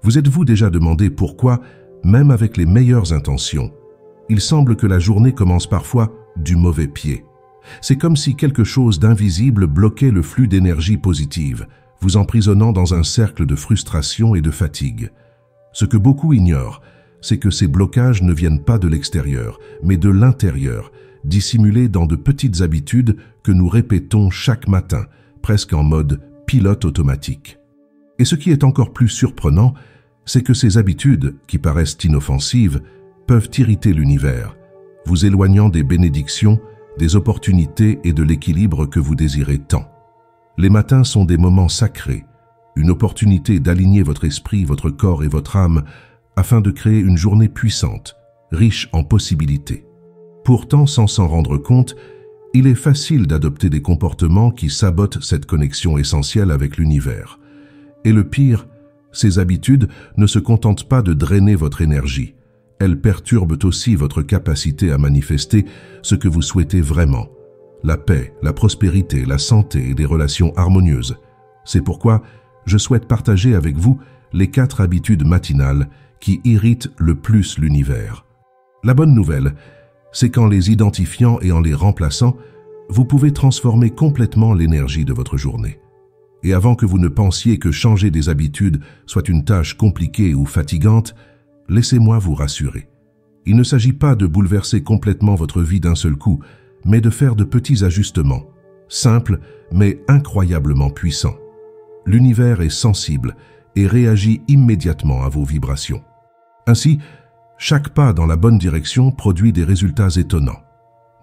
Vous êtes-vous déjà demandé pourquoi, même avec les meilleures intentions, il semble que la journée commence parfois du mauvais pied? C'est comme si quelque chose d'invisible bloquait le flux d'énergie positive, vous emprisonnant dans un cercle de frustration et de fatigue. Ce que beaucoup ignorent, c'est que ces blocages ne viennent pas de l'extérieur, mais de l'intérieur, dissimulés dans de petites habitudes que nous répétons chaque matin, presque en mode pilote automatique. Et ce qui est encore plus surprenant, c'est que ces habitudes, qui paraissent inoffensives, peuvent irriter l'univers, vous éloignant des bénédictions, des opportunités et de l'équilibre que vous désirez tant. Les matins sont des moments sacrés, une opportunité d'aligner votre esprit, votre corps et votre âme afin de créer une journée puissante, riche en possibilités. Pourtant, sans s'en rendre compte, il est facile d'adopter des comportements qui sabotent cette connexion essentielle avec l'univers. Et le pire, ces habitudes ne se contentent pas de drainer votre énergie. Elles perturbent aussi votre capacité à manifester ce que vous souhaitez vraiment. La paix, la prospérité, la santé et des relations harmonieuses. C'est pourquoi je souhaite partager avec vous les 4 habitudes matinales qui irritent le plus l'univers. La bonne nouvelle, c'est qu'en les identifiant et en les remplaçant, vous pouvez transformer complètement l'énergie de votre journée. Et avant que vous ne pensiez que changer des habitudes soit une tâche compliquée ou fatigante, laissez-moi vous rassurer. Il ne s'agit pas de bouleverser complètement votre vie d'un seul coup, mais de faire de petits ajustements, simples mais incroyablement puissants. L'univers est sensible et réagit immédiatement à vos vibrations. Ainsi, chaque pas dans la bonne direction produit des résultats étonnants.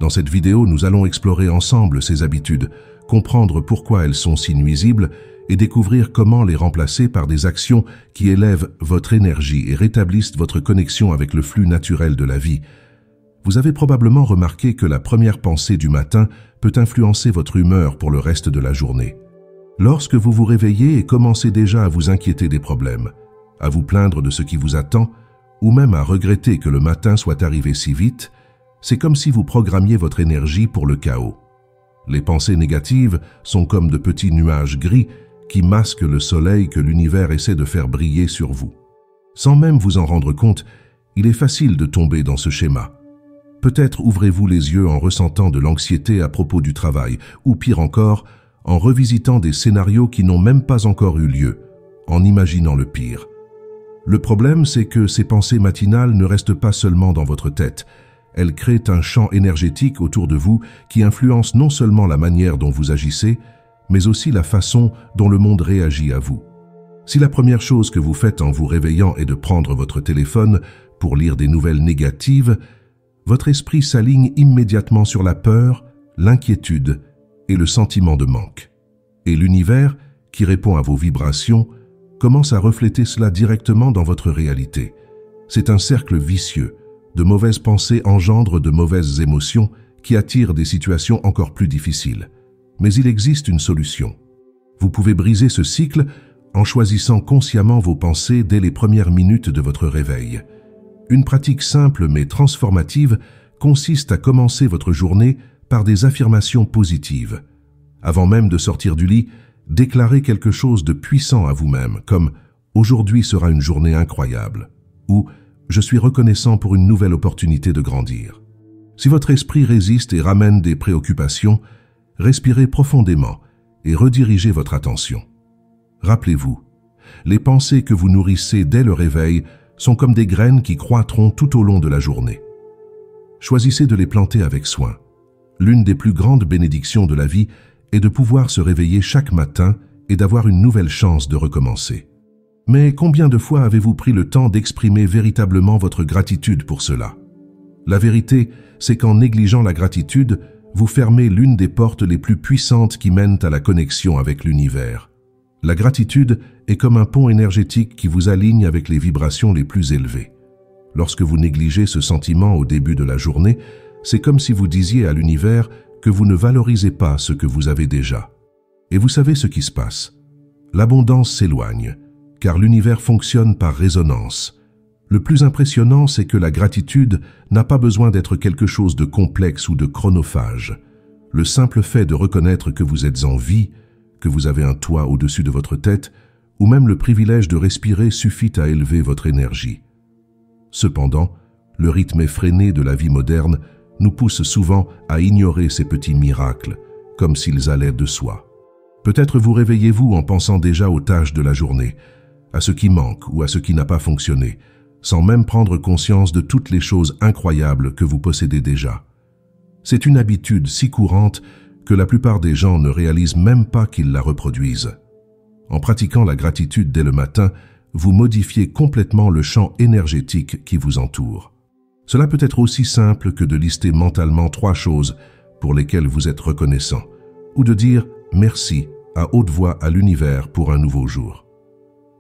Dans cette vidéo, nous allons explorer ensemble ces habitudes, comprendre pourquoi elles sont si nuisibles et découvrir comment les remplacer par des actions qui élèvent votre énergie et rétablissent votre connexion avec le flux naturel de la vie. Vous avez probablement remarqué que la première pensée du matin peut influencer votre humeur pour le reste de la journée. Lorsque vous vous réveillez et commencez déjà à vous inquiéter des problèmes, à vous plaindre de ce qui vous attend, ou même à regretter que le matin soit arrivé si vite, c'est comme si vous programmiez votre énergie pour le chaos. Les pensées négatives sont comme de petits nuages gris qui masquent le soleil que l'univers essaie de faire briller sur vous. Sans même vous en rendre compte, il est facile de tomber dans ce schéma. Peut-être ouvrez-vous les yeux en ressentant de l'anxiété à propos du travail, ou pire encore, en revisitant des scénarios qui n'ont même pas encore eu lieu, en imaginant le pire. Le problème, c'est que ces pensées matinales ne restent pas seulement dans votre tête. Elles créent un champ énergétique autour de vous qui influence non seulement la manière dont vous agissez, mais aussi la façon dont le monde réagit à vous. Si la première chose que vous faites en vous réveillant est de prendre votre téléphone pour lire des nouvelles négatives, votre esprit s'aligne immédiatement sur la peur, l'inquiétude et le sentiment de manque. Et l'univers, qui répond à vos vibrations, commence à refléter cela directement dans votre réalité. C'est un cercle vicieux. De mauvaises pensées engendrent de mauvaises émotions qui attirent des situations encore plus difficiles. Mais il existe une solution. Vous pouvez briser ce cycle en choisissant consciemment vos pensées dès les premières minutes de votre réveil. Une pratique simple mais transformative consiste à commencer votre journée par des affirmations positives. Avant même de sortir du lit, déclarez quelque chose de puissant à vous-même, comme « Aujourd'hui sera une journée incroyable » ou « Je suis reconnaissant pour une nouvelle opportunité de grandir ». Si votre esprit résiste et ramène des préoccupations, respirez profondément et redirigez votre attention. Rappelez-vous, les pensées que vous nourrissez dès le réveil sont comme des graines qui croîtront tout au long de la journée. Choisissez de les planter avec soin. L'une des plus grandes bénédictions de la vie est de pouvoir se réveiller chaque matin et d'avoir une nouvelle chance de recommencer. Mais combien de fois avez-vous pris le temps d'exprimer véritablement votre gratitude pour cela? La vérité, c'est qu'en négligeant la gratitude, vous fermez l'une des portes les plus puissantes qui mènent à la connexion avec l'univers. La gratitude est comme un pont énergétique qui vous aligne avec les vibrations les plus élevées. Lorsque vous négligez ce sentiment au début de la journée, c'est comme si vous disiez à l'univers que vous ne valorisez pas ce que vous avez déjà. Et vous savez ce qui se passe. L'abondance s'éloigne, car l'univers fonctionne par résonance. Le plus impressionnant, c'est que la gratitude n'a pas besoin d'être quelque chose de complexe ou de chronophage. Le simple fait de reconnaître que vous êtes en vie, que vous avez un toit au-dessus de votre tête, ou même le privilège de respirer suffit à élever votre énergie. Cependant, le rythme effréné de la vie moderne nous pousse souvent à ignorer ces petits miracles, comme s'ils allaient de soi. Peut-être vous réveillez-vous en pensant déjà aux tâches de la journée, à ce qui manque ou à ce qui n'a pas fonctionné, sans même prendre conscience de toutes les choses incroyables que vous possédez déjà. C'est une habitude si courante que la plupart des gens ne réalisent même pas qu'ils la reproduisent. En pratiquant la gratitude dès le matin, vous modifiez complètement le champ énergétique qui vous entoure. Cela peut être aussi simple que de lister mentalement 3 choses pour lesquelles vous êtes reconnaissant, ou de dire merci à haute voix à l'univers pour un nouveau jour.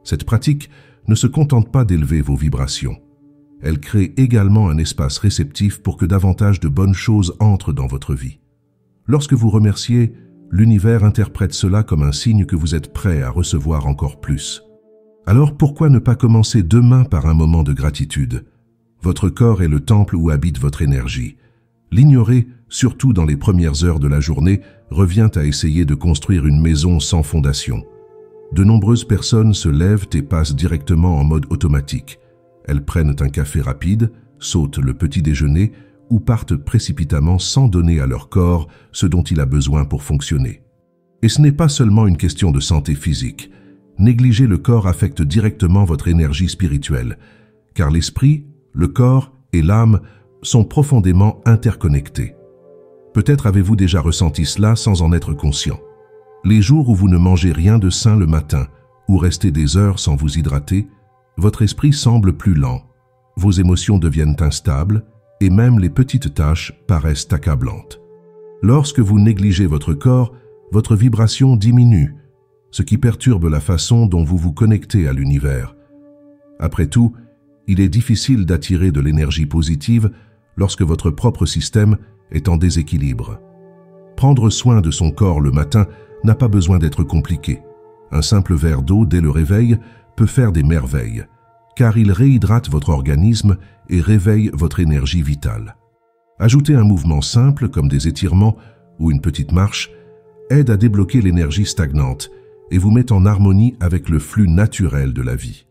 Cette pratique ne se contente pas d'élever vos vibrations. Elle crée également un espace réceptif pour que davantage de bonnes choses entrent dans votre vie. Lorsque vous remerciez, l'univers interprète cela comme un signe que vous êtes prêt à recevoir encore plus. Alors pourquoi ne pas commencer demain par un moment de gratitude? Votre corps est le temple où habite votre énergie. L'ignorer, surtout dans les premières heures de la journée, revient à essayer de construire une maison sans fondation. De nombreuses personnes se lèvent et passent directement en mode automatique. Elles prennent un café rapide, sautent le petit déjeuner ou partent précipitamment sans donner à leur corps ce dont il a besoin pour fonctionner. Et ce n'est pas seulement une question de santé physique. Négliger le corps affecte directement votre énergie spirituelle, car l'esprit, le corps et l'âme sont profondément interconnectés. Peut-être avez-vous déjà ressenti cela sans en être conscient. Les jours où vous ne mangez rien de sain le matin ou restez des heures sans vous hydrater, votre esprit semble plus lent, vos émotions deviennent instables et même les petites tâches paraissent accablantes. Lorsque vous négligez votre corps, votre vibration diminue, ce qui perturbe la façon dont vous vous connectez à l'univers. Après tout, il est difficile d'attirer de l'énergie positive lorsque votre propre système est en déséquilibre. Prendre soin de son corps le matin n'a pas besoin d'être compliqué. Un simple verre d'eau dès le réveil peut faire des merveilles, car il réhydrate votre organisme et réveille votre énergie vitale. Ajouter un mouvement simple comme des étirements ou une petite marche aide à débloquer l'énergie stagnante et vous met en harmonie avec le flux naturel de la vie.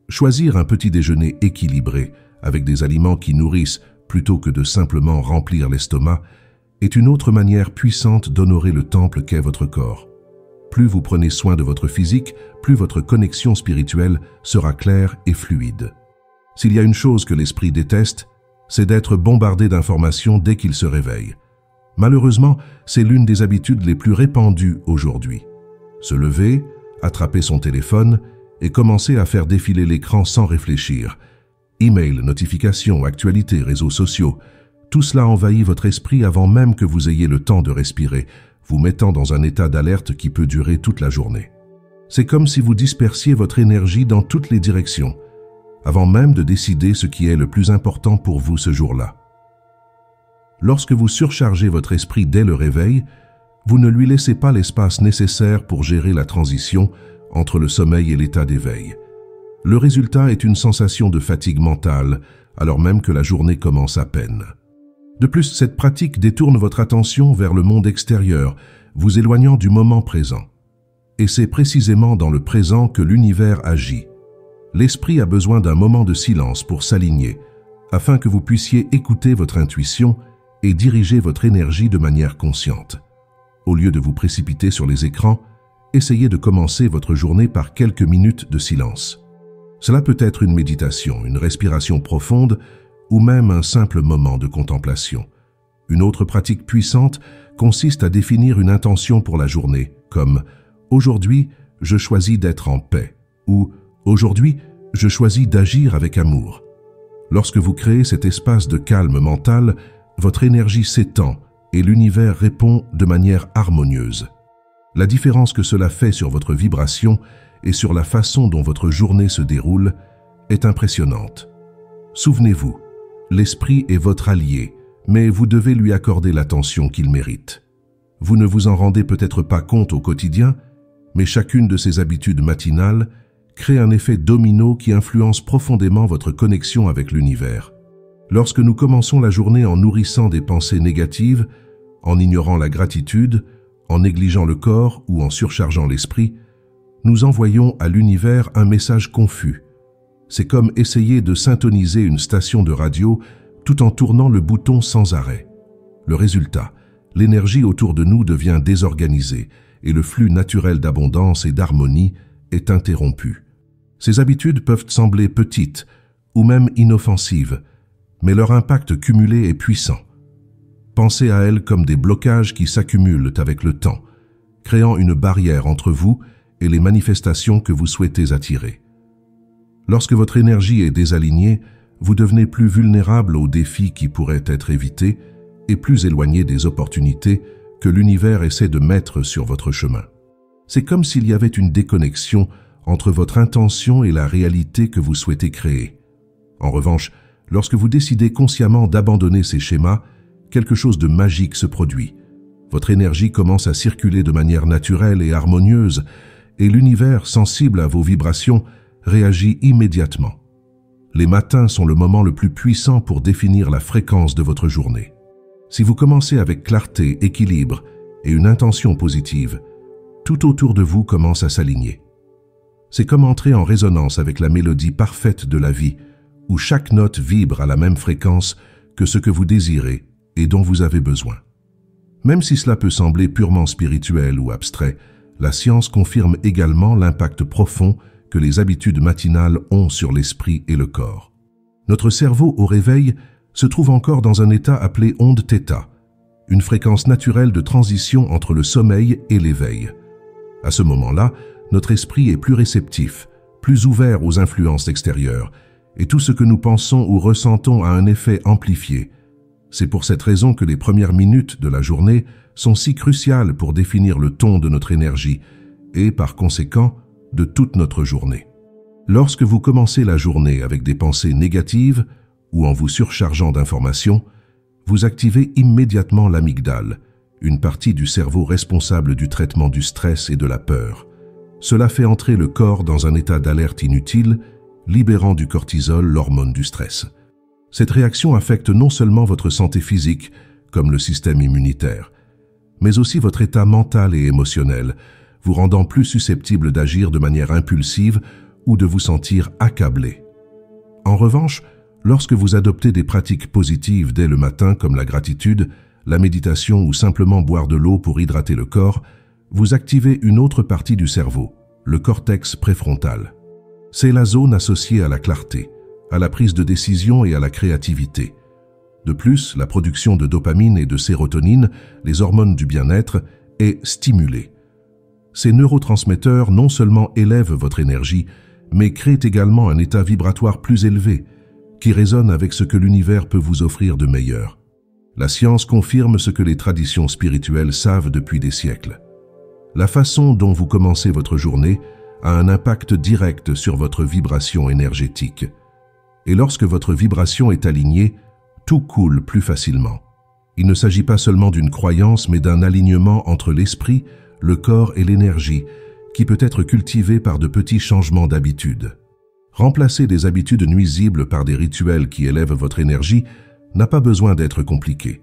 Choisir un petit déjeuner équilibré avec des aliments qui nourrissent plutôt que de simplement remplir l'estomac est une autre manière puissante d'honorer le temple qu'est votre corps. Plus vous prenez soin de votre physique, plus votre connexion spirituelle sera claire et fluide. S'il y a une chose que l'esprit déteste, c'est d'être bombardé d'informations dès qu'il se réveille. Malheureusement, c'est l'une des habitudes les plus répandues aujourd'hui. Se lever, attraper son téléphone et commencer à faire défiler l'écran sans réfléchir. Email, notifications, actualités, réseaux sociaux, tout cela envahit votre esprit avant même que vous ayez le temps de respirer, vous mettant dans un état d'alerte qui peut durer toute la journée. C'est comme si vous dispersiez votre énergie dans toutes les directions, avant même de décider ce qui est le plus important pour vous ce jour-là. Lorsque vous surchargez votre esprit dès le réveil, vous ne lui laissez pas l'espace nécessaire pour gérer la transition entre le sommeil et l'état d'éveil. Le résultat est une sensation de fatigue mentale, alors même que la journée commence à peine. De plus, cette pratique détourne votre attention vers le monde extérieur, vous éloignant du moment présent. Et c'est précisément dans le présent que l'univers agit. L'esprit a besoin d'un moment de silence pour s'aligner, afin que vous puissiez écouter votre intuition et diriger votre énergie de manière consciente. Au lieu de vous précipiter sur les écrans, essayez de commencer votre journée par quelques minutes de silence. Cela peut être une méditation, une respiration profonde ou même un simple moment de contemplation. Une autre pratique puissante consiste à définir une intention pour la journée, comme « Aujourd'hui, je choisis d'être en paix » ou « Aujourd'hui, je choisis d'agir avec amour ». Lorsque vous créez cet espace de calme mental, votre énergie s'étend et l'univers répond de manière harmonieuse. La différence que cela fait sur votre vibration et sur la façon dont votre journée se déroule est impressionnante. Souvenez-vous, l'esprit est votre allié, mais vous devez lui accorder l'attention qu'il mérite. Vous ne vous en rendez peut-être pas compte au quotidien, mais chacune de ces habitudes matinales crée un effet domino qui influence profondément votre connexion avec l'univers. Lorsque nous commençons la journée en nourrissant des pensées négatives, en ignorant la gratitude, en négligeant le corps ou en surchargeant l'esprit, nous envoyons à l'univers un message confus. C'est comme essayer de syntoniser une station de radio tout en tournant le bouton sans arrêt. Le résultat, l'énergie autour de nous devient désorganisée et le flux naturel d'abondance et d'harmonie est interrompu. Ces habitudes peuvent sembler petites ou même inoffensives, mais leur impact cumulé est puissant. Pensez à elles comme des blocages qui s'accumulent avec le temps, créant une barrière entre vous et les manifestations que vous souhaitez attirer. Lorsque votre énergie est désalignée, vous devenez plus vulnérable aux défis qui pourraient être évités et plus éloigné des opportunités que l'univers essaie de mettre sur votre chemin. C'est comme s'il y avait une déconnexion entre votre intention et la réalité que vous souhaitez créer. En revanche, lorsque vous décidez consciemment d'abandonner ces schémas, quelque chose de magique se produit. Votre énergie commence à circuler de manière naturelle et harmonieuse, et l'univers, sensible à vos vibrations, réagit immédiatement. Les matins sont le moment le plus puissant pour définir la fréquence de votre journée. Si vous commencez avec clarté, équilibre et une intention positive, tout autour de vous commence à s'aligner. C'est comme entrer en résonance avec la mélodie parfaite de la vie, où chaque note vibre à la même fréquence que ce que vous désirez et dont vous avez besoin. Même si cela peut sembler purement spirituel ou abstrait, la science confirme également l'impact profond que les habitudes matinales ont sur l'esprit et le corps. Notre cerveau au réveil se trouve encore dans un état appelé onde θ, une fréquence naturelle de transition entre le sommeil et l'éveil. À ce moment-là, notre esprit est plus réceptif, plus ouvert aux influences extérieures, et tout ce que nous pensons ou ressentons a un effet amplifié. C'est pour cette raison que les premières minutes de la journée sont si cruciales pour définir le ton de notre énergie et, par conséquent, de toute notre journée. Lorsque vous commencez la journée avec des pensées négatives ou en vous surchargeant d'informations, vous activez immédiatement l'amygdale, une partie du cerveau responsable du traitement du stress et de la peur. Cela fait entrer le corps dans un état d'alerte inutile, libérant du cortisol, l'hormone du stress. Cette réaction affecte non seulement votre santé physique, comme le système immunitaire, mais aussi votre état mental et émotionnel, vous rendant plus susceptible d'agir de manière impulsive ou de vous sentir accablé. En revanche, lorsque vous adoptez des pratiques positives dès le matin comme la gratitude, la méditation ou simplement boire de l'eau pour hydrater le corps, vous activez une autre partie du cerveau, le cortex préfrontal. C'est la zone associée à la clarté, à la prise de décision et à la créativité. De plus, la production de dopamine et de sérotonine, les hormones du bien-être, est stimulée. Ces neurotransmetteurs non seulement élèvent votre énergie, mais créent également un état vibratoire plus élevé, qui résonne avec ce que l'univers peut vous offrir de meilleur. La science confirme ce que les traditions spirituelles savent depuis des siècles. La façon dont vous commencez votre journée a un impact direct sur votre vibration énergétique. Et lorsque votre vibration est alignée, tout coule plus facilement. Il ne s'agit pas seulement d'une croyance, mais d'un alignement entre l'esprit, le corps et l'énergie, qui peut être cultivé par de petits changements d'habitude. Remplacer des habitudes nuisibles par des rituels qui élèvent votre énergie n'a pas besoin d'être compliqué.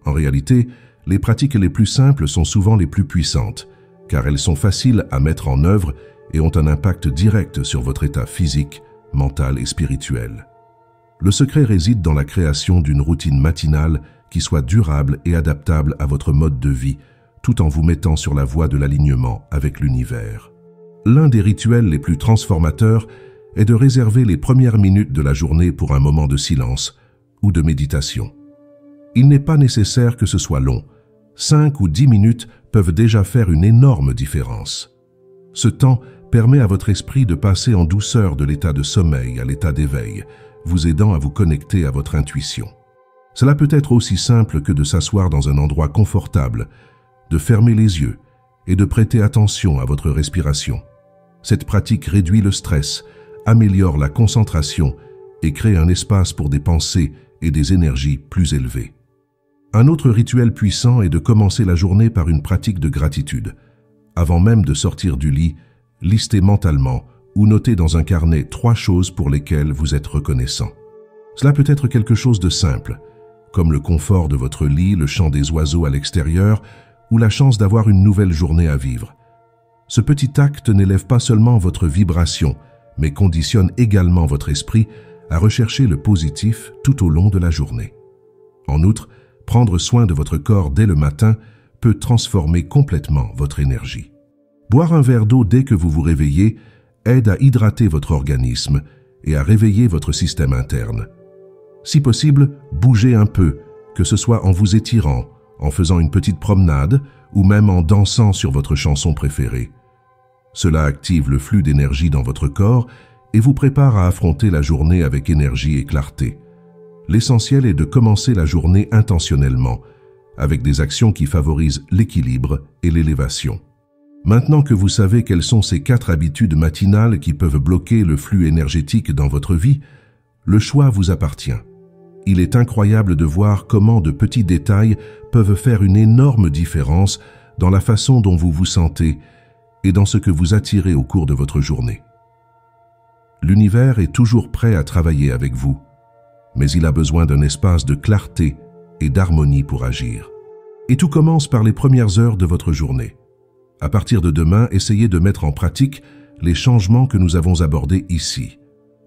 En réalité, les pratiques les plus simples sont souvent les plus puissantes, car elles sont faciles à mettre en œuvre et ont un impact direct sur votre état physique, mental et spirituel. Le secret réside dans la création d'une routine matinale qui soit durable et adaptable à votre mode de vie, tout en vous mettant sur la voie de l'alignement avec l'univers. L'un des rituels les plus transformateurs est de réserver les premières minutes de la journée pour un moment de silence ou de méditation. Il n'est pas nécessaire que ce soit long. 5 ou 10 minutes peuvent déjà faire une énorme différence. Ce temps permet à votre esprit de passer en douceur de l'état de sommeil à l'état d'éveil, vous aidant à vous connecter à votre intuition. Cela peut être aussi simple que de s'asseoir dans un endroit confortable, de fermer les yeux et de prêter attention à votre respiration. Cette pratique réduit le stress, améliore la concentration et crée un espace pour des pensées et des énergies plus élevées. Un autre rituel puissant est de commencer la journée par une pratique de gratitude. Avant même de sortir du lit, listez mentalement ou notez dans un carnet 3 choses pour lesquelles vous êtes reconnaissant. Cela peut être quelque chose de simple, comme le confort de votre lit, le chant des oiseaux à l'extérieur ou la chance d'avoir une nouvelle journée à vivre. Ce petit acte n'élève pas seulement votre vibration, mais conditionne également votre esprit à rechercher le positif tout au long de la journée. En outre, prendre soin de votre corps dès le matin peut transformer complètement votre énergie. Boire un verre d'eau dès que vous vous réveillez aide à hydrater votre organisme et à réveiller votre système interne. Si possible, bougez un peu, que ce soit en vous étirant, en faisant une petite promenade ou même en dansant sur votre chanson préférée. Cela active le flux d'énergie dans votre corps et vous prépare à affronter la journée avec énergie et clarté. L'essentiel est de commencer la journée intentionnellement, avec des actions qui favorisent l'équilibre et l'élévation. Maintenant que vous savez quelles sont ces 4 habitudes matinales qui peuvent bloquer le flux énergétique dans votre vie, le choix vous appartient. Il est incroyable de voir comment de petits détails peuvent faire une énorme différence dans la façon dont vous vous sentez et dans ce que vous attirez au cours de votre journée. L'univers est toujours prêt à travailler avec vous, mais il a besoin d'un espace de clarté et d'harmonie pour agir. Et tout commence par les premières heures de votre journée. À partir de demain, essayez de mettre en pratique les changements que nous avons abordés ici.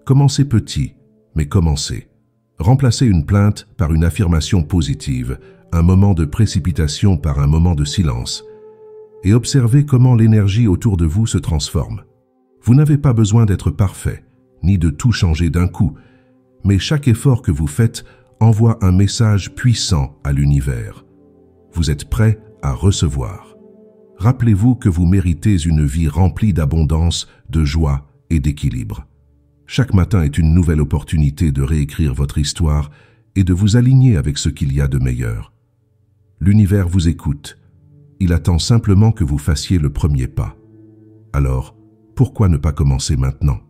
Commencez petit, mais commencez. Remplacez une plainte par une affirmation positive, un moment de précipitation par un moment de silence, et observez comment l'énergie autour de vous se transforme. Vous n'avez pas besoin d'être parfait, ni de tout changer d'un coup, mais chaque effort que vous faites envoie un message puissant à l'univers. Vous êtes prêt à recevoir. Rappelez-vous que vous méritez une vie remplie d'abondance, de joie et d'équilibre. Chaque matin est une nouvelle opportunité de réécrire votre histoire et de vous aligner avec ce qu'il y a de meilleur. L'univers vous écoute. Il attend simplement que vous fassiez le premier pas. Alors, pourquoi ne pas commencer maintenant ?